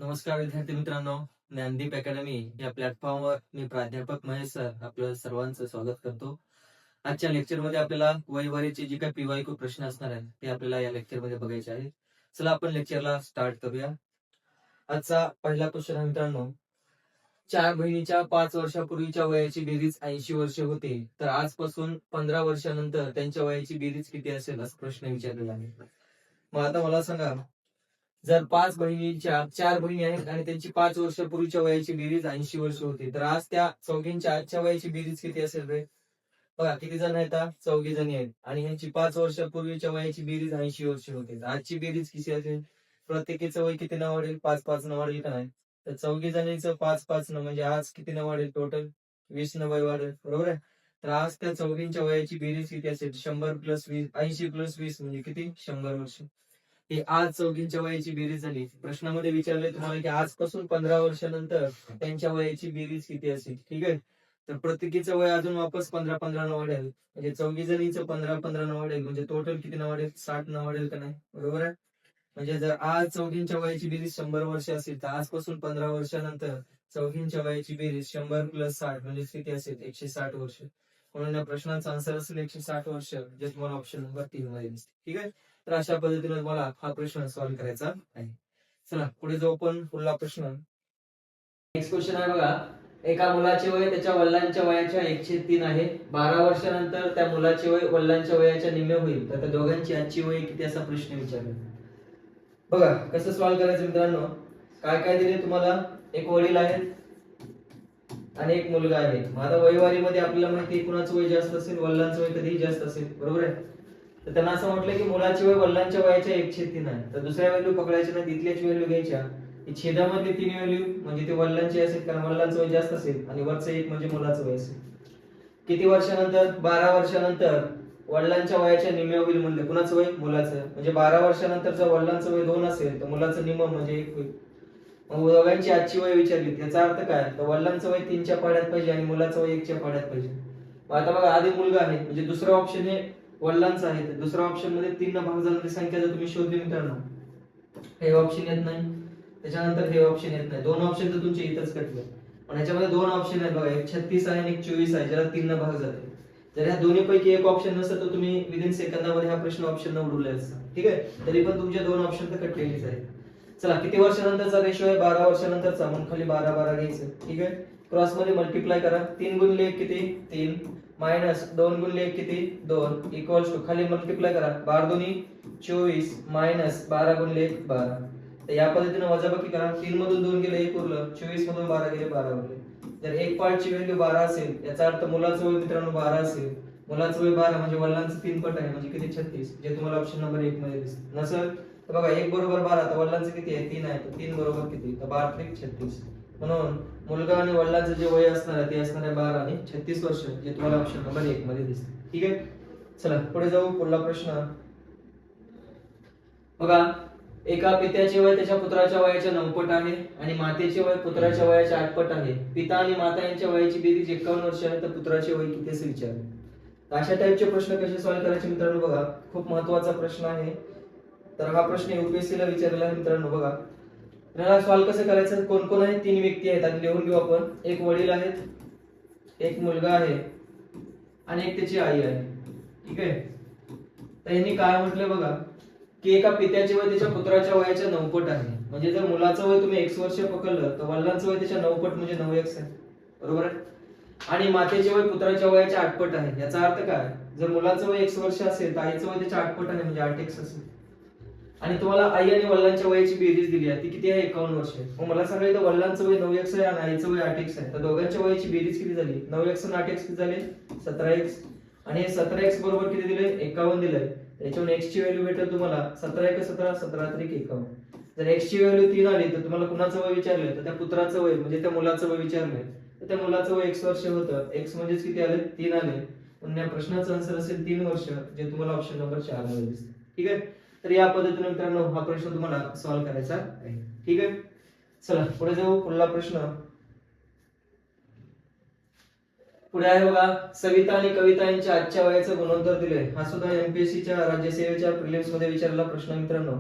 नमस्कार विद्यार्थी मित्रांनो, ज्ञानदीप अकॅडमी या प्लॅटफॉर्मवर मी प्राध्यापक महेश सर आपलं सर्वांचं स्वागत करतो. आजच्या लेक्चरमध्ये आपल्याला वयवारीचे जे काही PYQ प्रश्न असणार आहेत ते आपल्याला या लेक्चरमध्ये बघायचे आहेत. चला आपण लेक्चरला स्टार्ट करूया. आजचा पहिला क्वेश्चन आहे मित्रांनो, 4 बहिणीच्या 5 वर्षापूर्वीच्या वयाची बेरीज 80 वर्ष होती, तर आजपासून 15 वर्षानंतर त्यांच्या वयाची बेरीज किती असेल असा प्रश्न विचारलेला आहे. मग आता मला सांगा, जर 5 बहिणीच्या 4 बहिणी आहेत आणि त्यांची 5 वर्षापूर्वीच्या वयाची बेरीज 80 वर्ष होती, तर आज त्या चौघींच्या आजच्या वयाची बेरीज किती असेल रे? बघा किती जण आहेत, 4 जणी आहेत आणि ह्यांची 5 वर्षापूर्वीच्या वयाची बेरीज 80 वर्ष होती. आजची बेरीज किती असेल? प्रत्येकीचं वय किती न वाढेल? 5-5 न वाढेल का नाही? तर 4 जणीचं 5-5 न म्हणजे आज किती न वाढेल? टोटल 20 न वय वाढेल, बरोबर आहे. तर आज त्या चौघींच्या वयाची बेरीज किती असेल? 100 + 20 80 + 20 म्हणजे किती? 100 वर्ष. हे आज चौघींच्या वयाची बेरीज झाली. प्रश्नामध्ये विचारले तुम्हाला की आजपासून 15 वर्षानंतर त्यांच्या वयाची बेरीज किती असेल. ठीक आहे, तर प्रत्येकीचं वय अजून वापस 15-15 न वाढेल, म्हणजे 4 जणीचं 15-15 न वाढेल, म्हणजे टोटल किती न वाढेल? 60 न वाढेल का नाही? बरोबर आहे. म्हणजे जर आज चौघींच्या वयाची बेरीज 100 वर्ष असेल, तर आजपासून 15 वर्षानंतर चौघींच्या वयाची बेरीज 100 + 60 म्हणजे किती असेल? 160 वर्ष. म्हणून या प्रश्नाचा आन्सर असेल 160 वर्ष, जे तुम्हाला ऑप्शन नंबर 3 मध्ये दिसते. ठीक आहे, तर अशा पद्धतीने मला हा प्रश्न सॉल्व्ह करायचा आहे. चला पुढे जाऊ आपण. पुढला प्रश्न, नेक्स्ट क्वेश्चन आहे बघा. एका मुलाचे वय त्याच्या वडिलांच्या वयाच्या 1/3 आहे. 12 वर्षानंतर त्या मुलाचे वय वडिलांच्या वयाच्या निम्मे होईल, तर त्या दोघांची आजची वय किती असा प्रश्न विचारला. बघा कसं सॉल्व्ह करायचं मित्रांनो. काय काय दिले तुम्हाला? एक वडील आहेत आणि एक मुलगा आहे. मग आता वयवारीमध्ये आपल्याला माहिती आहे कुणाचं वय जास्त असेल? वडिलांचं वय कधीही जास्त असेल, बरोबर आहे. तर त्यांना असं म्हटलं की मुलाची वय वडिलांच्या वयाच्या 1/3 आहे. तर दुसऱ्या व्हॅल्यू पकडायच्या नाही, तिथल्याच व्हॅल्यू घ्यायच्या. ही छेदामधली 3 व्हॅल्यू म्हणजे ते वडिलांची असेल, कारण वडिलांचं वय जास्त असेल, आणि वरचं एक म्हणजे मुलाचं वय असेल. किती वर्षानंतर? 12 वर्षानंतर वडिलांच्या वयाच्या निम्मे होईल म्हणलं. कुणाचं वय? मुलाचं. म्हणजे 12 वर्षानंतर जर वडिलांचं वय 2 असेल तर मुलाचं निम्म म्हणजे 1 होईल. मग दोघांची आजची वय विचारली, याचा अर्थ काय? तर वडिलांचं वय 3च्या पाड्यात पाहिजे आणि मुलाचं वय 1च्या पाड्यात पाहिजे. मग आता बघा, आधी मुलगा आहे म्हणजे दुसरा ऑप्शन हे वडिलांचा आहे, तर दुसऱ्या ऑप्शन मध्ये 3 न भाग जाणारी संख्या जर तुम्ही शोधली मित्रांनो, हे ऑप्शन येत नाही, त्याच्यानंतर हे ऑप्शन येत नाही. 2 ऑप्शन तर तुमचे इथंच कटले. पण याच्यामध्ये 2 ऑप्शन आहेत बघा, एक 36 आहे आणि एक 24 आहे, ज्याला 3 न भाग जाते. जर या दोन्ही पैकी एक ऑप्शन नसतं तर तुम्ही विदिन सेकंदामध्ये हा प्रश्न ऑप्शन न उडवला असता. ठीक आहे, तरी पण तुमचे 2 ऑप्शन तर कटलेलीच आहेत. चला, किती वर्षानंतरचा रेशो आहे? 12 वर्षानंतरचा, म्हणून खाली 12-12 घ्यायचं. ठीक आहे, क्रॉस मध्ये मल्टिप्लाय करा. 3 × 1 किती? 3 मायनस 2 × 1 किती? 2 इक्वल्स टू खाली मल्टिप्लाय करा. 12 × 2 = 24 मायनस 12 × 1 12. तर या पद्धतीने वजाबाकी करा. 3 मधून 2 गेले 1 उरलं, 24 मधून 12 गेले 12 उरले. जर एक पार्टची व्हॅल्यू 12 असेल, याचा अर्थ मुलाचं वय मित्रांनो 12 असेल. मुलाचं वय 12 म्हणजे वडिलांचं 3 पट आहे, म्हणजे किती? 36, जे तुम्हाला ऑप्शन नंबर 1 मध्ये दिसतं. नसेल तर बघा 1 बरोबर 12, तर वडिलांचं किती आहे? 3 आहे, तर 3 बरोबर किती? तर 12 × 36. म्हणून मुलगा आणि वडिलांचं जे वय असणार आहे ते असणार आहे 12 आणि 36 वर्ष, जे तुम्हाला ऑप्शन नंबर 1 मध्ये दिसतं. ठीक आहे, चला पुढे जाऊ. पुढला प्रश्न बघा. एका पित्याचे वय त्याच्या पुत्राच्या वयाच्या 9 पट आहे आणि मातेचे वय पुत्राच्या वयाच्या 8 पट आहे. पिता आणि माता यांच्या वयाची बेरीज 51 वर्ष आहे, तर पुत्राचे वय किती असे विचारले. तर अशा टाइपचे प्रश्न कसे सॉल्व्ह करायचे मित्रांनो? बघा, खूप महत्त्वाचा प्रश्न आहे. तर हा प्रश्न UPSC ला विचारलेला आहे मित्रांनो. बघा, याला सॉल्व्ह कसं करायचं? कोण कोण आहेत? 3 व्यक्ती आहेत, आणि लिहून घेऊ आपण. एक वडील आहेत, एक मुलगा आहे आणि एक त्याची आई आहे. ठीक आहे, तर यांनी काय म्हटलं बघा, की एका पित्याचे वय त्याच्या पुत्राच्या वयाच्या 9 पट आहे. म्हणजे जर मुलाचं वय तुम्ही x वर्ष पकडलं तर वडिलांचं वय त्याच्या 9 पट म्हणजे 9x आहे, बरोबर आहे. आणि मातेचे वय पुत्राच्या वयाच्या 8 पट आहे. याचा अर्थ काय? जर मुलाचं वय x वर्ष असेल तर आईचं वय त्याच्या 8 पट आहे, म्हणजे 8x असेल. आणि तुम्हाला आई आणि वडिलांच्या वयाची बेरीज दिली आहे, ती किती आहे? 51 वर्ष. मग मला सांगायचं वडिलांचं वय 9x आहे आणि आईचं वय 8x आहे, तर दोघांच्या वयाची बेरीज किती झाली? 9x आणि 8x किती झाले? 17x. आणि 17x बरोबर किती दिले? 51 दिले. त्याच्यावर x ची व्हॅल्यू भेटेल तुम्हाला 17 × 17 17 × 3 51. जर x ची व्हॅल्यू 3 आली तर तुम्हाला कुणाचं वय विचारलं? तर त्या पुत्राचं वय म्हणजे त्या मुलाचं वय विचारलंय. तर त्या मुलाचं वय x वर्ष होतं. x म्हणजेच किती आले? 3 आले. म्हणून या प्रश्नाचं आन्सर असेल 3 वर्ष, जे तुम्हाला ऑप्शन नंबर 4 मध्ये दिसतं. ठीक आहे, तर या पद्धतीने मित्रांनो हा प्रश्न तुम्हाला सॉल्व्ह करायचा आहे. ठीक आहे, चला पुढे जाऊ. पुढला प्रश्न पुढे आहे बघा. सविता आणि कविता यांच्या आजच्या वयाचं गुणोत्तर दिले. हा सुद्धा MPSC च्या राज्यसेवेच्या प्रिलिम्स मध्ये विचारलेला प्रश्न मित्रांनो.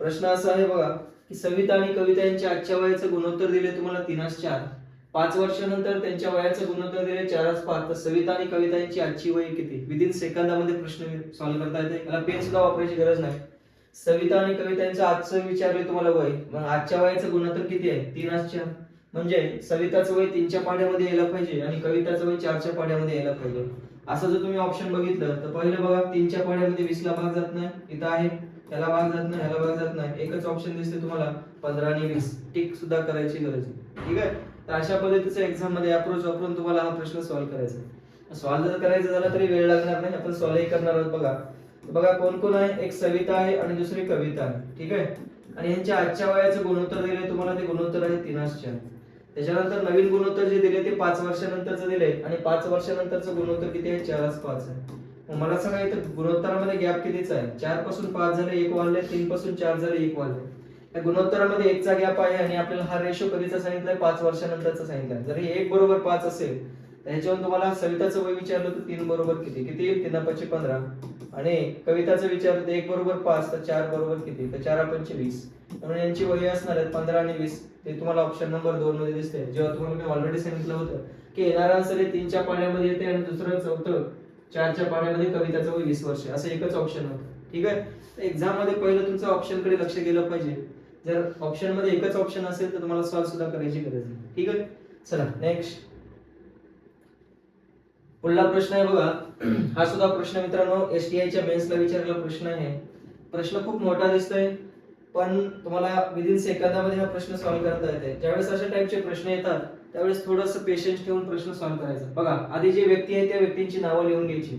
प्रश्न असा आहे बघा, की सविता आणि कविता यांच्या आजच्या वयाचं गुणोत्तर दिले तुम्हाला 3:4. 5 वर्षानंतर त्यांच्या वयाचं गुणोत्तर दिले 4:5. तर सविता आणि कविता यांची आजची वय किती? विदिन सेकंदामध्ये प्रश्न सॉल्व्ह करता येते. याला पेन सुद्धा वापरायची गरज नाही. सविता आणि कविता यांचं आजचं विचारले तुम्हाला वय, मग आजच्या वयाचं गुणोत्तर किती आहे? 3:4. म्हणजे सविताचं वय 3च्या पाढ्यामध्ये यायला पाहिजे आणि कविताचं वय 4च्या पाढ्यामध्ये यायला पाहिजे. असं जर तुम्ही ऑप्शन बघितलं तर पहिलं बघा 3च्या पाढ्यामध्ये 20 ला भाग जात नाही, इथं आहे, याला भाग जात नाही, याला भाग जात नाही, एकच ऑप्शन दिसते तुम्हाला 15 आणि 20. टिक सुद्धा करायची गरज नाही. ठीक आहे. तर अशा पद्धतीचा एक्झाम मध्ये अप्रोच वापरून तुम्हाला हा प्रश्न सॉल्व्ह करायचा. सॉल्व्ह जर करायचा झाला तरी वेळ लागणार नाही, आपण सॉल्व्ह करणार आहोत. बघा कोण कोण आहे? एक सविता आहे आणि दुसरी कविता आहे. ठीक आहे. आणि यांच्या आजच्या वयाचं गुणोत्तर दिले तुम्हाला, ते गुणोत्तर आहे 3:4. त्याच्यानंतर नवीन गुणोत्तर जे दिले ते 5 वर्षानंतरचं दिले आणि 5 वर्षानंतरचं गुणोत्तर किती आहे? 4:5 आहे. मग मला सांगा इथं गुणोत्तरामध्ये गॅप कितीचा आहे? 4 पासून 5 झाले, 1 वाढले, 3 पासून 4 झाले, 1 वाढले. या गुणोत्तरामध्ये 1चा गॅप आहे आणि आपल्याला हा रेशो कधीचा सांगितलाय? 5 वर्षानंतरचा सांगितलाय. जर हे 1 बरोबर 5 असेल तर ह्याच्यावरून तुम्हाला सविताचं वय विचारलं तर 3 बरोबर किती? किती येईल? 3 15. आणि कविताचं विचारलं तर 1 बरोबर 5, तर 4 बरोबर किती? तर 4 20. म्हणून यांची वय असणार आहेत 15 आणि 20. ते तुम्हाला ऑप्शन नंबर 2 मध्ये दिसते. जेव्हा तुम्हाला मी ऑलरेडी सांगितलं होतं की येणारा आन्सर हे 3च्या पाढ्यामध्ये येते आणि दुसरं चौथं 4च्या पाढ्यामध्ये कविताचं वय 20 वर्ष, असं एकच ऑप्शन होतं. ठीक आहे. तर एक्झाम मध्ये पहिलं तुमचं ऑप्शन कडे लक्ष गेलं पाहिजे. जर ऑप्शन मध्ये एकच ऑप्शन असेल तर तुम्हाला सॉल्व्ह सुद्धा करायची गरज नाही. ठीक आहे. चला नेक्स्ट पुढला प्रश्न आहे बघा. हा सुद्धा प्रश्न मित्रांनो एसटीआयच्या मेन्सला विचारलेला प्रश्न आहे. प्रश्न खूप मोठा दिसतोय पण तुम्हाला विदिन सेकंदामध्ये हा प्रश्न सॉल्व्ह करता येते. ज्यावेळेस अशा टाइपचे प्रश्न येतात त्यावेळेस थोडंसं पेशन्स ठेवून प्रश्न सॉल्व्ह करायचा. बघा आधी जे व्यक्ती आहे त्या व्यक्तींची नावं लिहून घ्यायची.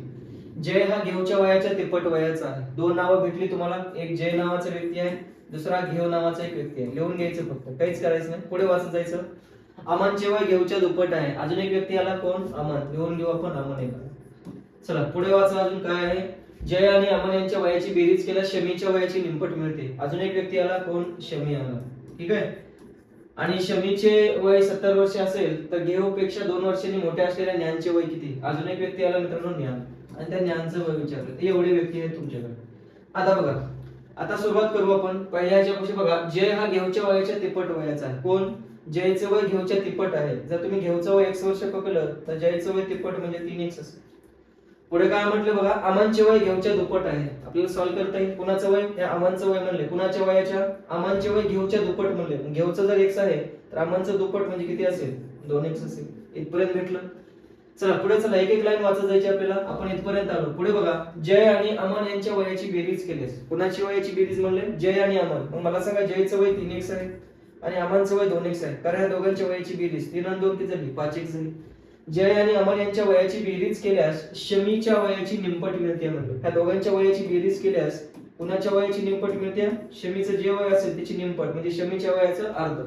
जय हा घेऊच्या वयाच्या तिप्पट वयाचा आहे. 2 नावं भेटली तुम्हाला. एक जय नावाचा व्यक्ती आहे, दुसरा घेऊ नावाचा एक व्यक्ती आहे. लिहून घ्यायचं, फक्त काहीच करायचं नाही. पुढे वाचत जायचं. अमनचे वय घेऊच्या दुप्पट आहे. अजून एक व्यक्ती आला, कोण? अमन. लिहून घेऊ आपण अमन एक. चला पुढे वाचा. अजून काय आहे? जय आणि अमन यांच्या वयाची बेरीज केल्यास शमीच्या वयाची निमपट मिळते. अजून एक व्यक्ती आला, कोण? शमी आला. ठीक आहे. आणि शमीचे वय 70 वर्ष असेल तर घेऊपेक्षा 2 वर्षांनी मोठे असलेल्या ज्ञानचे वय किती? अजून एक व्यक्ती आला मित्रांनो, ज्ञान, आणि त्या ज्ञानचं वय विचारलं. ते एवढे व्यक्ती आहेत तुमच्याकडे. आता बघा, आता सुरुवात करू आपण पहिल्याच्या गोष्टी. बघा जय हा घेऊच्या वयाच्या तिप्पट वयाचा आहे. कोण? जयचं वय घेऊच्या तिप्पट आहे. जर तुम्ही घेऊचं वय x वर्ष पकडलं तर जयचं वय तिप्पट म्हणजे 3x असेल. पुढे काय म्हटलं बघा, अमनचे वय घेऊच्या दुप्पट आहे. आपल्याला सॉल्व्ह करता येईल. कुणाचं वय? हे अमनचं वय म्हणले. कुणाच्या वयाच्या? अमनचे वय घेऊच्या दुप्पट म्हणले. घेऊचं जर x आहे तर अमनचं दुप्पट म्हणजे किती असेल? 2x असेल. इथपर्यंत भेटलं. चला पुढे चला, एक एक लाईन वाचत जायची आपल्याला. आपण इथपर्यंत आलो. पुढे बघा, जय आणि अमन यांच्या वयाची बेरीज केलीस. कुणाची वयाची बेरीज म्हणले? जय आणि अमन. मग मला सांगा जयचं वय 3x आहे आणि अमनचं वय 2x आहे. कारण या दोघांच्या वयाची बेरीज 3 आणि 2 किती झाली? 5x झाली. जय आणि अमन यांच्या वयाची बेरीज केल्यास शमीच्या वयाची निमपट मिळते म्हणले. ह्या दोघांच्या वयाची बेरीज केल्यास कुणाच्या वयाची निमपट मिळते? शमीचं जे वय असेल त्याची निमपट म्हणजे शमीच्या वयाचं अर्ध.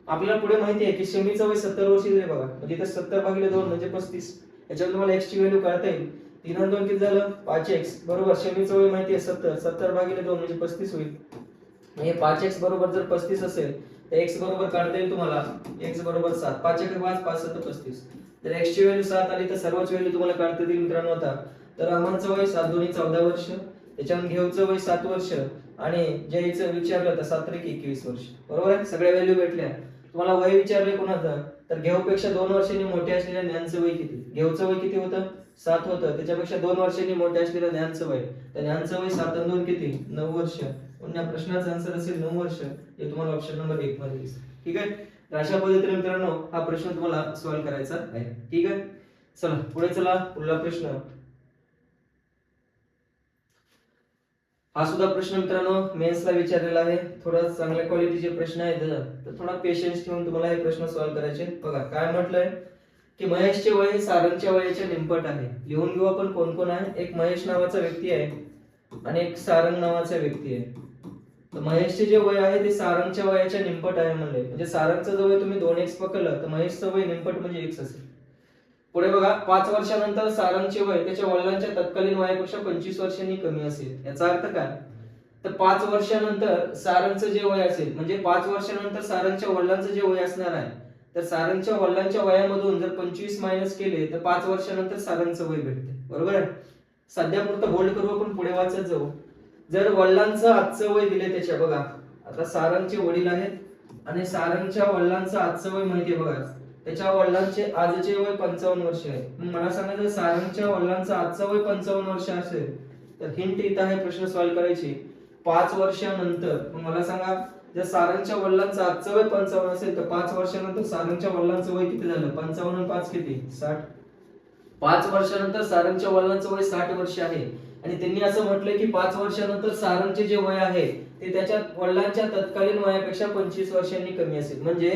आपल्याला पुढे माहिती आहे की शमीचं वय 70 वर्ष आहे बघा. म्हणजे इथे 70 भागिले 2 म्हणजे 35. याच्यावर तुम्हाला x ची व्हॅल्यू काढता येईल. 3 आणि 2 किती झालं? 5x. बरोबर. शमीचं वय माहिती आहे 70. 70 भागिले 2 म्हणजे 35 होईल. म्हणजे 5x बरोबर जर 35 असेल तर x बरोबर काढता येईल तुम्हाला. x बरोबर 7. 5 1 5, 5 7 35. जर x ची व्हॅल्यू 7 आली तर सर्वच व्हॅल्यू तुम्हाला काढता येईल मित्रांनो. आता तर अमनचं वय 7 2 14 वर्ष. त्याच्यावर घेऊचं वय 7 वर्ष आणि जयचं विचारलं तर 7 3 21 वर्ष. बरोबर आहे. सगळ्या व्हॅल्यू भेटल्या. तुम्हाला वय विचारले कोणाचं तर घेऊपेक्षा 2 वर्षांनी मोठे असलेल्या ज्ञानचं वय किती? घेऊचं वय किती होतं? 7 होतं. त्याच्यापेक्षा 2 वर्षांनी मोठे असलेल्या ज्ञानचं वय, तर ज्ञानचं वय 7 आणि 2 किती? 9 वर्ष. पण या प्रश्नाचा आन्सर असेल 9 वर्ष. हे तुम्हाला ऑप्शन नंबर 1 मध्ये दिसेल. ठीक आहे. तर अशा पद्धतीने मित्रांनो हा प्रश्न तुम्हाला सॉल्व्ह करायचा आहे. ठीक आहे. चला पुढे चला. पुढला प्रश्न. हा सुद्धा प्रश्न मित्रांनो मेन्सला विचारलेला आहे. थोडा चांगल्या क्वालिटीचे प्रश्न आहेत तर थोडा पेशन्स ठेवून तुम्हाला हे प्रश्न सॉल्व्ह करायचे. बघा काय म्हटलंय की महेशचे वय हे सारंगच्या वयाच्या निमपट आहे. लिहून घेऊ आपण कोण कोण आहे. एक महेश नावाचा व्यक्ती आहे आणि एक सारंग नावाचा व्यक्ती आहे. तर महेशचे जे वय आहे ते सारंगच्या वयाच्या निमपट आहे म्हणले. म्हणजे सारंगचं जो वय तुम्ही 2x पकडलं तर महेशचं वय निमपट म्हणजे x असेल. पुढे बघा 5 वर्षानंतर सारंगचे वय त्याच्या वडिलांच्या तत्कालीन वयापेक्षा 25 वर्षांनी कमी असेल. याचा अर्थ काय? तर 5 वर्षानंतर सारंगचं जे वय असेल म्हणजे 5 वर्षानंतर सारंगच्या वडिलांचं जे वय असणार आहे तर सारंगच्या वडिलांच्या वयामधून जर 25 मायनस केले तर 5 वर्षानंतर सारंगचं वय भेटते. बरोबर आहे. सध्या पुरतं होल्ड करू आपण, पुढे वाचत जाऊ. जर वडिलांचं आजचं वय दिले त्याच्या बघा आता सारंगचे वडील आहेत आणि सारंगच्या वडिलांचं आजचं वय माहिती आहे बघा, त्याच्या वडिलांचे आजचे वय 55 वर्ष आहे. मला सांगा जर सारंगच्या वडिलांचं आजचं वय 55 वर्ष असेल तर हिंट इथं आहे प्रश्न सॉल्व्ह करायची 5 वर्षानंतर. मला सांगा जर सारंगच्या वडिलांचं आजचं वय 55 असेल तर 5 वर्षानंतर सारंगच्या वडिलांचं वय किती झालं? 55 आणि 5 किती? 60. 5 वर्षानंतर सारंगच्या वडिलांचं वय 60 वर्ष आहे आणि त्यांनी असं म्हटलंय की 5 वर्षानंतर सारंगचे जे वय आहे ते त्याच्या वडिलांच्या तत्कालीन वयापेक्षा 25 वर्षांनी कमी असेल. म्हणजे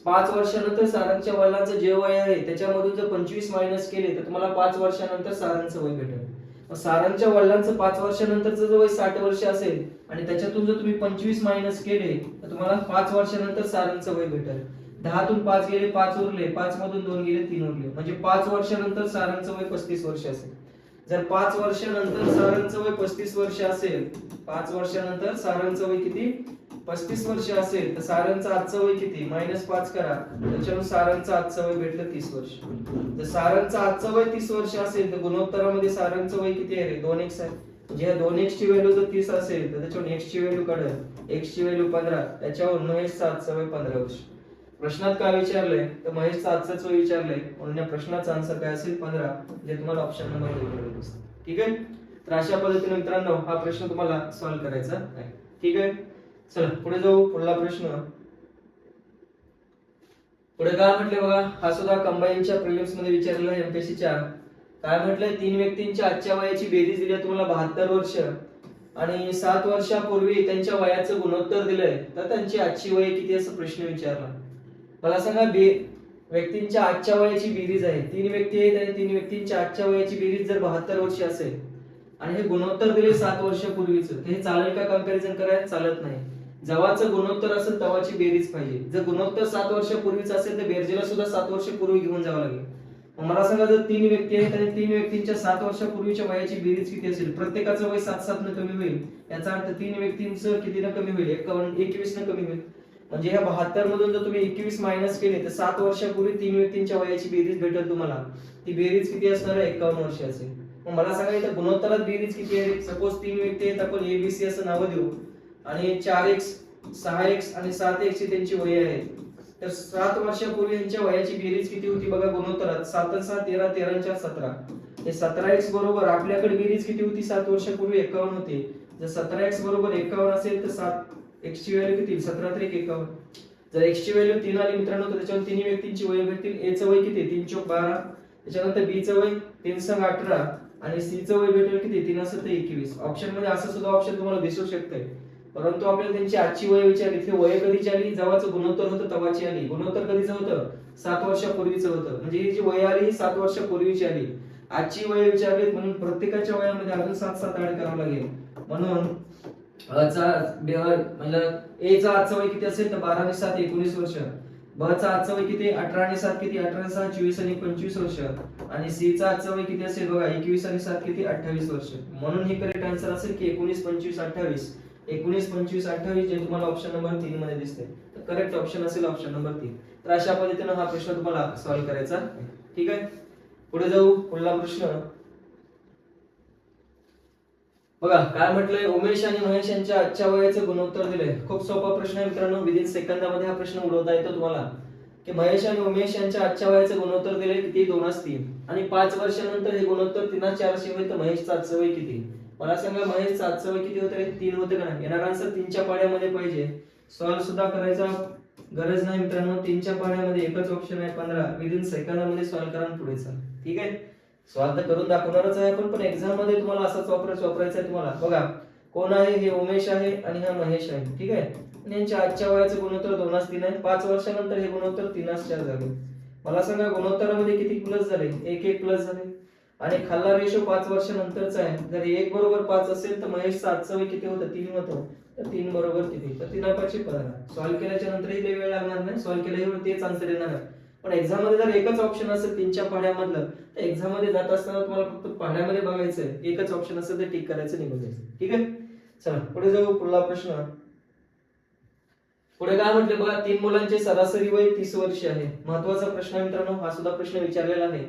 5 वर्षानंतर सारंगच्या वडिलांचं जे वय आहे त्याच्यामधून जर 25 मायनस केले तर तुम्हाला 5 वर्षानंतर सारंगचं वय भेटेल. सारंगच्या वडिलांचं 5 वर्षानंतरचं जर वय 60 वर्ष असेल आणि त्याच्यातून जर तुम्ही 25 मायनस केले तर तुम्हाला 5 वर्षानंतर सारंगचं वय भेटेल. 10 तून 5 गेले 5 उरले, 5 मधून 2 गेले 3 उरले, म्हणजे 5 वर्षानंतर सारंगचं वय 35 वर्ष असेल. जर 5 वर्षानंतर सारंगचं वय 35 वर्ष असेल, 5 वर्षानंतर सारंगचं वय किती? 35 वर्ष असेल तर सारंगचं आजचं वय किती? -5 करा, त्याच्यावर सारंगचं आजचं वय भेटलं 30 वर्ष. जर सारंगचं आजचं वय 30 वर्ष असेल तर गुणोत्तरामध्ये सारंगचं वय किती आहे रे? 2x आहे. म्हणजे या 2x ची व्हॅल्यू जर 30 असेल तर त्याच्यावर x ची व्हॅल्यू काढा, x ची व्हॅल्यू 15, त्याच्यावर महेशचं आजचं वय 15 वर्ष. प्रश्नात काय विचारलंय तर महेशचं आजचं वय विचारलंय म्हणून या प्रश्नाचा आन्सर काय असेल? 15, जे तुम्हाला ऑप्शन नंबर दिलेला दिसतो. ठीक आहे, तर अशा पद्धतीने मित्रांनो हा प्रश्न तुम्हाला सॉल्व्ह करायचा आहे. ठीक आहे, चला पुढे जाऊ. पुढला प्रश्न पुढे काय म्हटले बघा, हा सुद्धा कंबाईनच्या प्रिलिम्स मध्ये विचारलेला आहे एमपीएससीच्या. काय म्हटलंय? 3 व्यक्तींच्या आजच्या वयाची बेरीज दिली आहे तुम्हाला 72 वर्ष आणि 7 वर्षापूर्वी त्यांच्या वयाचं गुणोत्तर दिलंय तर त्यांची आजची वय किती असं प्रश्न विचारला. मला सांगा व्यक्तींच्या आजच्या वयाची बेरीज आहे, 3 व्यक्ती आहेत आणि 3 व्यक्तींच्या आजच्या वयाची बेरीज जर 72 वर्ष असेल आणि हे गुणोत्तर दिले 7 वर्षापूर्वीचं, तर हे चालेल का कंपॅरिझन करायला? चालत नाही. जेव्हाचं गुणोत्तर असेल तेव्हाची बेरीज पाहिजे. जर गुणोत्तर 7 वर्षापूर्वीचं असेल तर बेरजेला सुद्धा 7 वर्षापूर्वी घेऊन जावं लागेल. मला सांगा जर 3 व्यक्ती आहेत आणि 3 व्यक्तींच्या 7 वर्षापूर्वीच्या वयाची बेरीज किती असेल? प्रत्येकाचं वय 7 न कमी होईल, याचा अर्थ 3 व्यक्तींचं किती न कमी होईल? 21 न कमी होईल. म्हणजे ह्या 72 मधून जर तुम्ही 21 मायनस केले तर 7 वर्षापूर्वी 3 व्यक्तींच्या वयाची बेरीज भेटेल तुम्हाला. ती बेरीज किती असणार आहे? 51 वर्ष असेल. मग मला सांगा इथं गुणोत्तरात बेरीज किती आहे? सपोज 3 व्यक्ती आहेत, आपण एबीसी असं नाव देऊ आणि 4x 6x आणि 7x ही त्यांची वय आहेत. तर 7 वर्षापूर्वी यांच्या वयाची बेरीज किती होती बघा गुणोत्तरात? 7 आणि 7 13, 13 आणि 4 17. हे 17x बरोबर आपल्याकडे बेरीज किती होती 7 वर्षापूर्वी? 51 होती. जर 17x बरोबर 51 असेल तर 7x ची व्हॅल्यू किती? 17 × 51. जर x ची व्हॅल्यू 3 आली मित्रांनो तर त्याच्यावर 3 व्यक्तींची वय भेटतील. a चं वय किती? 3 × 12. त्याच्यानंतर b चं वय 3 × 18 आणि c चं वय भेटेल किती? 3 × 21. ऑप्शन मध्ये असं सुद्धा ऑप्शन तुम्हाला दिसू शकतंय, परंतु आपल्याला त्यांची आजची वय विचारली. ते वय कधीची आली? जेव्हाचं गुणोत्तर होतं तेव्हाची आली. गुणोत्तर कधीचं होतं? 7 वर्षापूर्वीचं होतं. म्हणजे ही जी वय आली ही 7 वर्षापूर्वीची आली. आजची वय विचारली म्हणून प्रत्येकाच्या वयामध्ये अजून 7 ऍड करावं लागेल. म्हणून a चा आजचं वय किती असेल तर 12 आणि 7 19 वर्ष. ब चा आजचं वय किती? 18 आणि 7 किती? 18 आणि 6 24 आणि 25 वर्ष. आणि सी चा आजचं वय किती असेल बघा? 21 आणि 7 किती? 28 वर्ष. म्हणून ही करेक्ट आन्सर असेल की 19 25 28. 19 25 28 जे तुम्हाला ऑप्शन नंबर 3 मध्ये दिसते. तर करेक्ट ऑप्शन असेल ऑप्शन नंबर 3. तर अशा पद्धतीने हा प्रश्न तुम्हाला सॉल्व्ह करायचा. ठीक आहे, पुढे जाऊ. पुढला प्रश्न बघा काय म्हटलंय, उमेश आणि महेश यांच्या आजच्या वयाचं गुणोत्तर दिलंय. खूप सोपा प्रश्न आहे मित्रांनो, विदिन सेकंदामध्ये हा प्रश्न उडवता येतो तुम्हाला. की महेश आणि उमेश यांच्या आजच्या वयाचं गुणोत्तर दिलंय किती? 2:3 आणि 5 वर्षानंतर हे गुणोत्तर 3:4 होईल तर महेशचं आजचं वय किती? मला सांगा महेशचं आजचं वय किती होतं रे? 3 होतं का नाही? येणार आन्सर 3च्या पाड्यामध्ये पाहिजे. सॉल्व्ह सुद्धा करायचा गरज नाही मित्रांनो, 3च्या पाड्यामध्ये एकच ऑप्शन आहे 15. विदिन सेकंदामध्ये सॉल्व्ह करा पुढे चला. ठीक आहे, सॉल्व्ह तर करून दाखवणारच आहे आपण, पण एक्झाम मध्ये तुम्हाला असाच वापरायचा आहे तुम्हाला. बघा कोण आहे? हे उमेश आहे आणि हा महेश आहे. ठीक आहे, आणि यांच्या आजच्या वयाचं गुणोत्तर 2:3 आहे. 5 वर्षानंतर हे गुणोत्तर 3:4 झाले. मला सांगा गुणोत्तरामध्ये किती प्लस झाले? 1 प्लस झाले आणि खाल्ला रेशो 5 वर्षानंतरचा आहे. जर 1 बरोबर 5 असेल तर महेशचं आजचं वय किती होतं? 3 होतं. तर 3 बरोबर किती? तर 3/5 15. सॉल्व्ह केल्याच्या नंतरही लय वेळ लागणार नाही, सॉल्व्ह केल्यावर तेच आन्सर येणार आहे. पण एक्झाम मध्ये जर एकच ऑप्शन असेल 3च्या पाड्यामधलं तर एक्झाम मध्ये जात असताना तुम्हाला फक्त पाड्यामध्ये बघायचंय. एकच ऑप्शन असेल तर टिक करायचं, निघून जायचं. ठीक आहे, चला पुढे जाऊ. पुढला प्रश्न पुढे काय म्हटले बघा, 3 मुलांचे सरासरी वय 30 वर्ष आहे. महत्वाचा प्रश्न आहे मित्रांनो, हा सुद्धा प्रश्न विचारलेला आहे.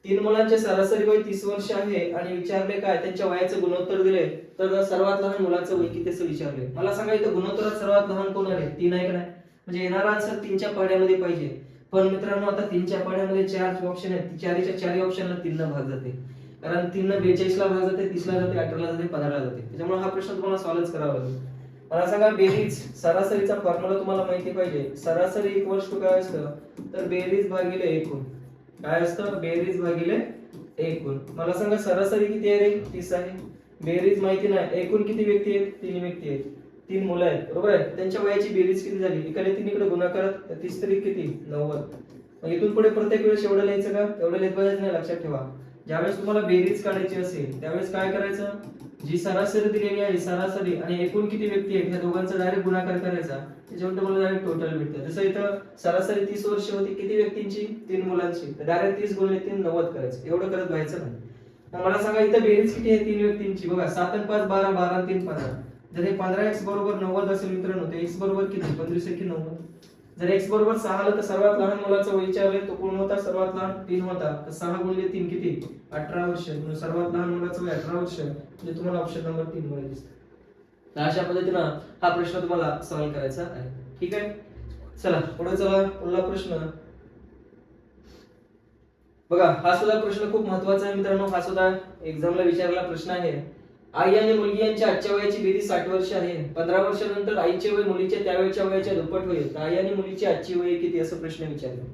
तीन मुलांचे सरासरी वय 30 वर्ष आहे आणि विचारले काय त्यांच्या वयाचे गुणोत्तर दिले, तर सर्वात लहान मुलाचं वय किती असं विचारले. मला सांगा इथं गुणोत्तरात सर्वात लहान कोण आहे? 3 आहे का नाही? म्हणजे येणारा आन्सर 3च्या पाड्यामध्ये पाहिजे. पण मित्रांनो आता 3च्या पाड्यामध्ये 4 ऑप्शन आहेत. 4च्या 4 ऑप्शनला 3 न भाग जाते. कारण 3 न 42 ला भाग जाते, 30 ला जाते, 18 ला जाते, 15 ला जाते. त्याच्यामुळे हा प्रश्न तुम्हाला सॉल्व्ह करावा लागेल. मला सांगा बेरीज सरासरीचा फॉर्म्युला तुम्हाला माहिती पाहिजे. सरासरी इक्वल्स टू काय असतं? तर बेरीज भागिले एकूण. काय असतं? बेरीज भागिले एकूण. मला सांगा सरासरी किती आहे रे? 30 आहे. बेरीज माहिती नाही. एकूण किती व्यक्ती आहेत? 3 व्यक्ती आहेत. 3 मुलं आहेत, बरोबर आहे. त्यांच्या वयाची बेरीज किती झाली? इकडे 3 इकडे गुणाकार, 30 तरी किती? 90. मग इथून पुढे प्रत्येक वेळेस एवढं लिहायचं का? एवढं लिहित पाहिजे नाही, लक्षात ठेवा. ज्यावेळेस तुम्हाला बेरीज काढायची असेल त्यावेळेस काय करायचं? जी सरासरी दिलेली आहे सरासरी आणि एकूण किती व्यक्ती आहेत या दोघांचा डायरेक्ट गुणाकार करायचा, त्याच्यावर तुम्हाला डायरेक्ट टोटल भेटतं. जसं इथं सरासरी 30 वर्ष होती, किती व्यक्तींची? 3 मुलांची. तर डायरेक्ट 30 गुणिले 3 90 करायचं. एवढं करत व्हायचं नाही. मग मला सांगा इथं बेरीज किती आहे 3 व्यक्तींची? बघा 7 आणि 5 12, 12 आणि 3 15. जर हे 15x बरोबर 90 असेल मित्रांनो, तर x बरोबर किती? 25 की 90. जर x बरोबर 6 आलं तर सर्वात लहान मुलाचा वय विचारले तो कोण होता? सर्वात लहान 3 होता. तर 6 गुणिले 3 किती? 18 वर्ष. म्हणून सर्वात लहान मुलाचं वय 18 वर्ष. म्हणजे तुम्हाला ऑप्शन नंबर 3 मध्ये दिसतं. तर अशा पद्धतीनं हा प्रश्न तुम्हाला सॉल्व्ह करायचा आहे. ठीक आहे, चला पुढे चला. पुढला प्रश्न बघा. हा सुद्धा प्रश्न खूप महत्वाचा आहे मित्रांनो. हा सुद्धा एक्झामला विचारलेला प्रश्न आहे. आई आणि मुलगी यांच्या आजच्या वयाची बेरीज 60 वर्ष आहे. 15 वर्षानंतर आईचे वय मुलीच्या त्यावेळच्या वयाच्या दुप्पट होईल. तर आई आणि मुलीची आजची वय किती असं प्रश्न विचारला.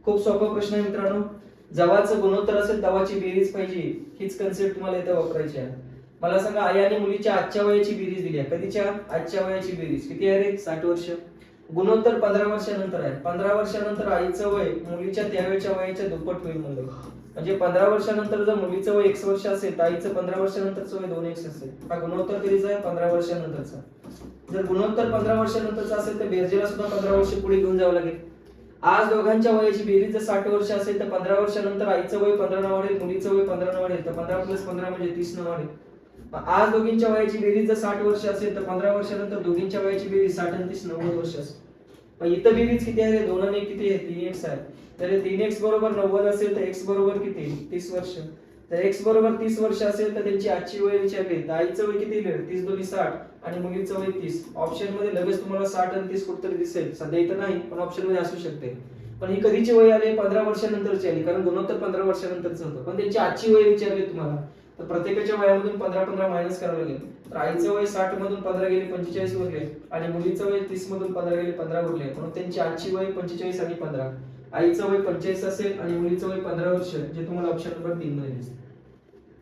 खूप सोपा प्रश्न आहे मित्रांनो. जवाचं गुणोत्तर असेल तवाची बेरीज पाहिजे. हीच कन्सेप्ट तुम्हाला इथे वापरायची आहे. मला सांगा आई आणि मुलीच्या आजच्या वयाची बेरीज दिली आहे. कधीच्या? आजच्या वयाची बेरीज किती आहे रे? 60 वर्ष. गुणोत्तर 15 वर्षानंतर आहे. 15 वर्षानंतर आईचं वय मुलीच्या त्यावेळच्या वयाच्या दुप्पट होईल म्हणलं. म्हणजे 15 वर्षानंतर जर मुलीचं वय 1 वर्ष असेल तर आईचं 15 वर्षानंतरचं वय 2x असेल. हा गुणोत्तर कधीचा आहे? 15 वर्षानंतरचा. जर गुणोत्तर 15 वर्षानंतरचा असेल तर बेरजेला सुद्धा 15 वर्ष पुढे घेऊन जावं लागेल. आज दोघांच्या वयाची बेरीज जर 60 वर्ष असेल तर 15 वर्षानंतर आईचं वय 15 न वाढेल, मुलीचं वय 15 न वाढेल. तर 15 + 15 म्हणजे 30 न वाढेल. आज दोघींच्या वयाची बेरीज जर 60 वर्ष असेल तर 15 वर्षानंतर दोघींच्या वयाची बेरीज 60 आणि 30 90 वर्ष असेल. मग इथं बेरीज किती आहे? 2 आणि 1 किती आहे? 3x आहे. तर 3x बरोबर 90 असेल तर x बरोबर किती? 30 वर्ष. तर x बरोबर 30 वर्ष असेल तर त्यांची आजची वय विचारली तर आईचं वय किती लिहिलं? 30 दोन्ही 60 आणि मुलीचं वय 30. ऑप्शन मध्ये लगेच तुम्हाला 60 आणि 30 कुठेतरी दिसेल. सध्या इथं नाही पण ऑप्शन मध्ये असू शकते. पण ही कधीची वय आली? 15 वर्षानंतरची आली, कारण गुणोत्तर 15 वर्षानंतरचं होतं. पण त्यांची आजची वय विचारली तुम्हाला तर प्रत्येकाच्या वयामधून 15 मायनस करावं लागेल. तर आईचं वय 60 मधून 15 गेले 45 उरले आणि मुलीचं वय 30 मधून 15 गेले 15 उरले. म्हणून त्यांची आजची वय 45 आणि 15. आईचं वय 45 असेल आणि मुलीचं वय 15 वर्ष, जे तुम्हाला ऑप्शन नंबर 3 मध्ये दिसतं.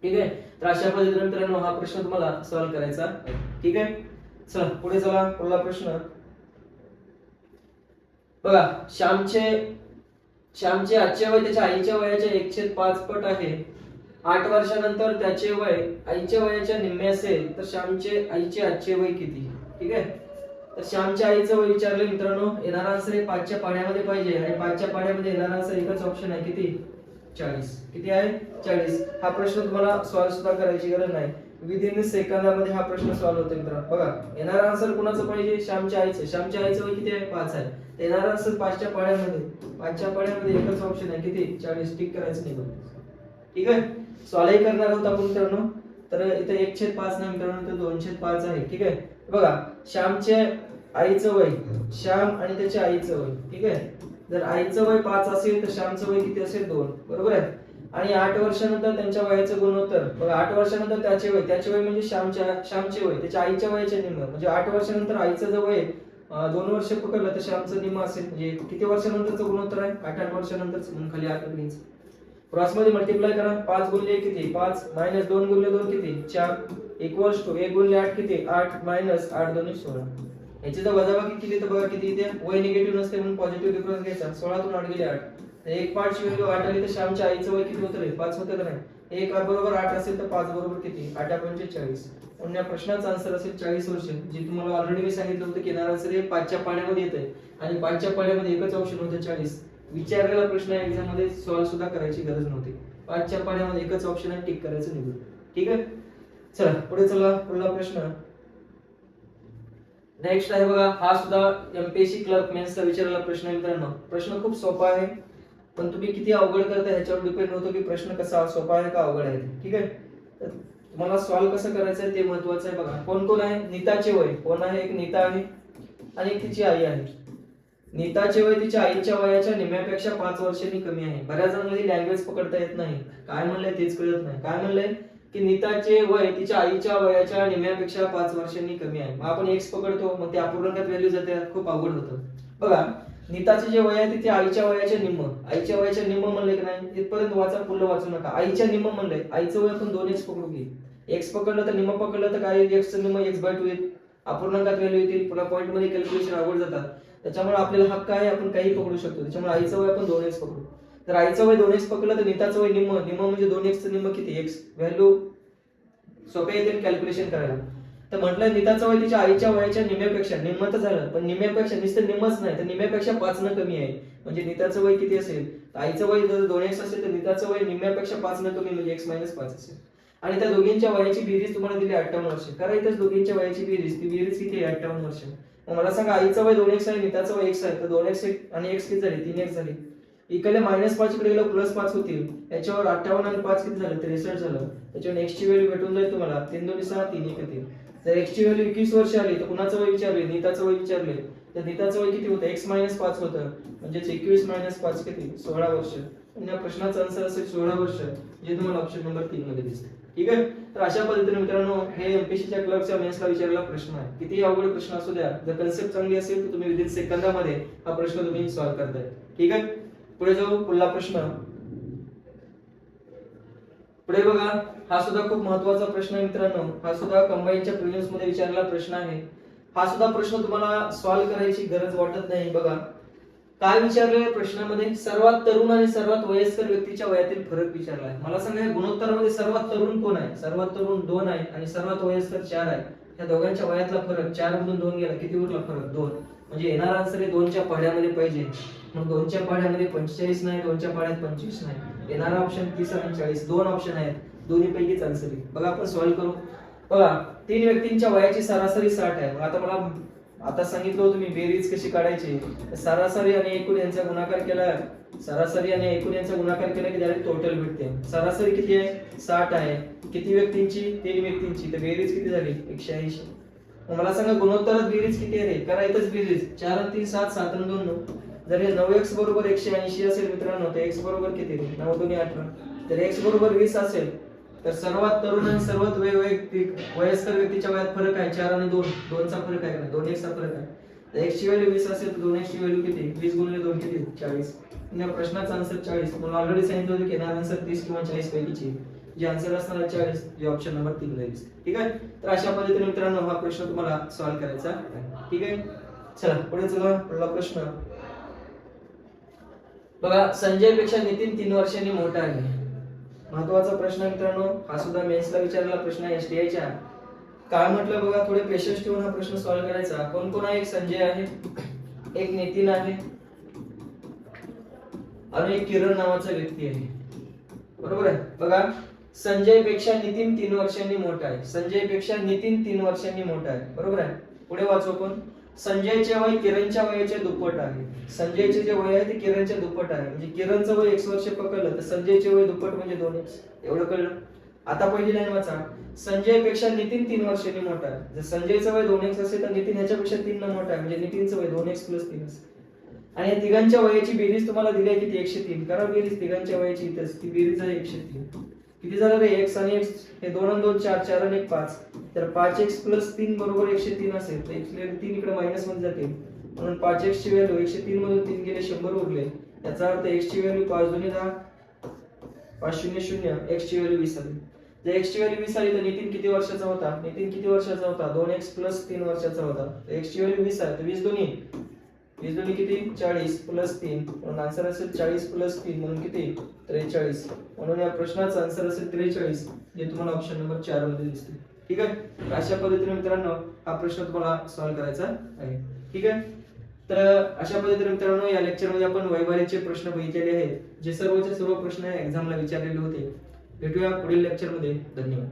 ठीक आहे, तर अशा पद्धतीने मित्रांनो हा प्रश्न तुम्हाला सॉल्व्ह करायचा आहे. ठीक आहे, चला पुढे चला. पुढला प्रश्न बघा. श्यामचे आजचे वय त्याच्या आईच्या वयाच्या 1/5 पट आहे. 8 वर्षानंतर त्याचे वय आईच्या वयाच्या निम्मे असेल तर श्यामचे आईचे आजचे वय किती? ठीक आहे, तर श्यामच्या आईचं वय विचारले मित्रांनो. येणारा आन्सर हे 5च्या पाड्यामध्ये पाहिजे आणि 5च्या पाड्यामध्ये येणारा आन्सर एकच ऑप्शन आहे. किती? 40. किती आहे? 40. हा प्रश्न तुम्हाला सॉल्व्ह सुद्धा करायची गरज नाही. विदिन सेकंदामध्ये हा प्रश्न सॉल्व्ह होतो मित्रांनो. बघा येणारा आन्सर कुणाचं पाहिजे? श्यामच्या आईचं. श्यामच्या आईचं वय किती आहे? 5 आहे. येणारा आन्सर 5च्या पाड्यामध्ये. 5च्या पाड्यामध्ये एकच ऑप्शन आहे. किती? 40. टिक करायचं नाही. ठीक आहे, सॉल्व्ह करणार आहोत आपण मित्रांनो. तर इथे 1/5 नाही मित्रांनो, तर 2/5 आहे. ठीक आहे, बघा श्यामचे आईचं वय, श्याम आणि त्याच्या आईचं वय. ठीक आहे, जर आईचं वय 5 असेल तर श्यामचं वय किती असेल? 2. बरोबर आहे. आणि 8 वर्षानंतर त्यांच्या वयाचं गुणोत्तर. बघा 8 वर्षानंतर त्याचे वय म्हणजे श्यामचे वय त्याच्या आईच्या वयाच्या निम्म. म्हणजे 8 वर्षानंतर आईचं जर वय 2 वर्ष पकडलं तर श्यामचं निम्म असेल. म्हणजे किती वर्षानंतरचं गुणोत्तर आहे? 8 वर्षानंतरचं. म्हणून खाली 8 घ्यायचं. क्रॉस मध्ये मल्टिप्लाय करा. 5 गुणिले किती? 5 मायनस 2 गुणिले 2 किती? 4 इक्वल्स टू 1 गुणिले 8 किती? 8 मायनस 8 2 16. याची जर वजाबाकी केली तर बघा किती येते? वय निगेटिव्ह नसते म्हणून पॉझिटिव्ह डिफरन्स घ्यायचा. 16 तून 8 गेले 8. एक 5 ची व्हॅल्यू 8 आली तर श्यामच्या आईचं वय किती होतं रे? 5 होतं का नाही? 1 बरोबर 8 असेल तर 5 बरोबर किती? 8 पंचे 40. म्हणून या प्रश्नाचा आन्सर असेल 40 वर्ष. जी तुम्हाला ऑलरेडी मी सांगितलं होतं की येणारा आन्सर हे 5च्या पाड्यामध्ये येतंय आणि 5च्या पाड्यामध्ये एकच ऑप्शन होतं 40. विचारलेला प्रश्न एक्झाम मध्ये सॉल्व्ह सुद्धा करायची गरज नव्हती. 5च्या पाड्यामध्ये एकच ऑप्शन आहे, टिक करायचं निघून. ठीक आहे, चला पुढे चला. पुढला प्रश्न नेक्स्ट आहे बघा. हा सुद्धा एमपीएससी क्लर्क मेन्सचा विचारलेला प्रश्न आहे मित्रांनो. प्रश्न खूप सोपा आहे. पण तुम्ही किती अवघड करता ह्याच्यावर डिपेंड होतो की प्रश्न कसा सोपा आहे का अवघड आहे. ठीक आहे, तर तुम्हाला सॉल्व्ह कसं करायचं आहे ते महत्वाचं आहे. बघा कोण कोण आहे. नीताचे वय कोण आहे, एक नीता आहे आणि एक तिची आई आहे. नीताचे वय तिच्या आईच्या वयाच्या निम्म्यापेक्षा 5 वर्षांनी कमी आहे. बऱ्याच जणांना लँग्वेज पकडता येत नाही, काय म्हणलंय तेच कळत नाही. काय म्हणलंय की नीताचे वय तिच्या आईच्या वयाच्या निम्म्यापेक्षा 5 वर्षांनी कमी आहे. मग आपण एक्स पकडतो, मग ते अपूर्णांकात व्हॅल्यू जाते, खूप अवघड होतं. बघा नीताचे जे वय आहे ते आईच्या वयाच्या निम्म, आईच्या वयाच्या निम्म म्हणले की नाही इथपर्यंत वाचा, पुढलं वाचू नका. आईच्या निम्म म्हणलंय, आईचं वय आपण 2x पकडू की. एक्स पकडलं तर निम्म पकडलं तर काय एक्स चं निम्म x/2 येईल, अपूर्णांकात व्हॅल्यू येतील, पुन्हा पॉईंट मध्ये कॅल्क्युलेशन अवघड जातात. त्याच्यामुळे आपल्याला हक्क आहे आपण काही पकडू शकतो. त्याच्यामुळे आईचं वय आपण 2x पकडू. तर आईचं वय 2x पकडलं तर नीताचं वय निम्म, निम्म म्हणजे 2x चं निम्म किती x, व्हॅल्यू सोपे येतील कॅल्क्युलेशन करायला. तर म्हटलं नीताचं वय तिच्या आईच्या वयाच्या निम्म्यापेक्षा, निम्म तर झालं पण निम्म्यापेक्षा नुसतं निम्मच नाही तर निम्म्यापेक्षा 5 न कमी आहे. म्हणजे नीताचं वय किती असेल, तर आईचं वय जर 2x असेल तर नीताचं वय निम्म्यापेक्षा 5 न कमी म्हणजे x - 5 असेल. आणि त्या दोघींच्या वयाची बेरीज तुम्हाला दिली 58 वर्ष. करा इथेच दोघींच्या वयाची बेरीज, ती बेरीज किती आहे 58 वर्ष. मग मला सांगा आईचं वय 2x आहे, नीताचं वय x आहे, तर 2x आणि x किती झाली, 3x झाली. इकडे -5 इकडे गेलो +5 होतील. याच्यावर 58 आणि 5 किती झालं, 63 झालं. त्याच्यावर x ची व्हॅल्यू भेटून जाईल तुम्हाला 3 2 6 3 1 येतील. जर x ची व्हॅल्यू 21 वर्ष आली तर कुणाचं वय विचारले, नीताचं वय विचारले, तर नीताचं वय किती होतं, x - 5 होतं. म्हणजे 21 - 5 किती, 16 वर्ष. आणि या प्रश्नाचा आन्सर असेल 16 वर्ष, जे तुम्हाला ऑप्शन नंबर 3 मध्ये दिसते. ठीक आहे, तर अशा पद्धतीने मित्रांनो हे एमपीसीच्या क्लर्कच्या मेन्सला विचारलेला प्रश्न आहे. किती अवघड प्रश्न असू द्या, जर कन्सेप्ट चांगली असेल तर तुम्ही विदिन सेकंदामध्ये हा प्रश्न तुम्ही सॉल्व्ह करताय. ठीक आहे, पुढे जाऊ. पुढला प्रश्न पुढे बघा, हा सुद्धा खूप महत्त्वाचा प्रश्न आहे मित्रांनो. हा सुद्धा कंबाईनच्या प्रिलिम्स मध्ये विचारलेला प्रश्न आहे. हा सुद्धा प्रश्न तुम्हाला सॉल्व्ह करायची गरज वाटत नाही. बघा काय विचारले प्रश्नामध्ये, सर्वात तरुण आणि सर्वात वयस्कर व्यक्तीच्या वयातील फरक विचारला आहे. मला सांगा गुणोत्तरामध्ये सर्वात तरुण कोण आहे, सर्वात तरुण 2 आहे आणि सर्वात वयस्कर 4 आहे. या दोघांच्या वयातला फरक 4 मधून 2 गेला, किती उरला फरक 2. म्हणजे येणारा आन्सर हे 2 च्या पाढ्यामध्ये पाहिजे. मग 2 च्या पाढ्यामध्ये 45 नाही, 2 च्या पाढ्यात 25 नाही. येणारा ऑप्शन 30 आणि 40, 2 ऑप्शन आहेत, दोन्ही पैकीच आन्सर आहे. बघा आपण सॉल्व्ह करू. बघा 3 व्यक्तींच्या वयाची सरासरी 60 आहे. आता मला आता सांगितलं होतं मी बेरीज कशी काढायची. सरासरी आणि एकूण यांचा गुणाकार केला, सरासरी आणि एकूण यांचा गुणाकार केला की डायरेक्ट टोटल भेटते. सरासरी किती आहे, 60 आहे. किती व्यक्तींची, 3 व्यक्तींची, तर बेरीज किती झाली 180. मला सांगा गुणोत्तरात बेरीज किती आहे रे, करा इथंच बेरीज. 4 आणि 3 7, 7 आणि 2 9. जर हे 9x बरोबर 180 असेल मित्रांनो तर x बरोबर किती, 9 2 18. जर x बरोबर 20 असेल तर सर्वात तरुण आणि सर्वात वयस्कर व्यक्तीच्या वयात फरक आहे 4 आणि 2, 2 चा फरक आहे, 2x चा फरक आहे. तर x ची व्हॅल्यू 20 असेल तर 2x ची व्हॅल्यू किती, 20 गुणिले 2 किती 40. या प्रश्नाचा आन्सर 40. मला ऑलरेडी सांगितलं होतं की येणारा आन्सर 30 किंवा 40 पैकीची जे आन्सर असणार आहे 40, जे ऑप्शन नंबर 3 ला दिसते. ठीक आहे, तर अशा पद्धतीने मित्रांनो हा प्रश्न तुम्हाला सॉल्व्ह करायचा आहे. ठीक आहे, चला पुढे चला. पुढला प्रश्न बघा, संजय पेक्षा नितीन 3 वर्षांनी मोठा आहे. महत्वाचा प्रश्न मित्रांनो, हा सुद्धा मेन्सला विचारलेला प्रश्न आहे एसटीआयच्या. काय म्हटलं बघा, थोडे पेशन्स ठेवून हा प्रश्न सॉल्व्ह करायचा. कोण कोण आहे, एक संजय आहे, एक नितीन आहे आणि एक किरण नावाचा व्यक्ती आहे. बरोबर आहे. बघा संजय पेक्षा नितीन 3 वर्षांनी मोठा आहे. संजय पेक्षा नितीन 3 वर्षांनी मोठा आहे. बरोबर आहे. पुढे वाचू आपण. संजयचे वय किरणच्या वयाच्या दुप्पट आहे. संजयचे जे वय आहे ते किरणच्या दुप्पट आहे. म्हणजे किरणचं वय 1 वर्ष पकडलं तर संजयचे वय दुप्पट म्हणजे 2x. एवढं कळलं. आता पहिली लाईन वाचा. संजय पेक्षा नितीन 3 वर्षांनी मोठा आहे. जर संजयचं वय 2x असेल तर नितीन ह्याच्यापेक्षा 3 न मोठा आहे. म्हणजे नितीनचं वय 2x + 3x. आणि या तिघांच्या वयाची बेरीज तुम्हाला दिली आहे किती, 103. करा बेरीज तिघांच्या वयाची. इथेच ती बेरीज आहे 103. किती झालं रे, x आणि x हे 2 आणि 2 4, 4 आणि 1 5. तर 5x + 3 बरोबर 103 असेल तर 3 इकडे मायनस मध्ये जाते. म्हणून 5x ची व्हॅल्यू 103 मधून 3 गेले 100 उरले. याचा अर्थ x ची व्हॅल्यू 5 2 10, 5 0 0, x ची व्हॅल्यू 20 आली. जर x ची व्हॅल्यू 20 आली तर नितीन किती वर्षाचा होता, नितीन किती वर्षाचा होता, 2x + 3 वर्षाचा होता. तर x ची व्हॅल्यू 20 आहे तर 20 दोन्ही 20 दोन्ही किती 40 + 3. म्हणून आन्सर असेल 40 + 3 म्हणून किती 43. म्हणून या प्रश्नाचा आन्सर असेल 43, जे तुम्हाला ऑप्शन नंबर 4 मध्ये दिसते. ठीक आहे, अशा पद्धतीने मित्रांनो हा प्रश्न तुम्हाला सॉल्व्ह करायचा आहे. ठीक आहे, तर अशा पद्धतीने मित्रांनो या लेक्चर मध्ये आपण वैवाहिकचे प्रश्न बघितलेले आहेत, जे सर्वचे सर्व प्रश्न एक्झामला विचारलेले होते. भेटूया पुढील लेक्चर मध्ये. धन्यवाद.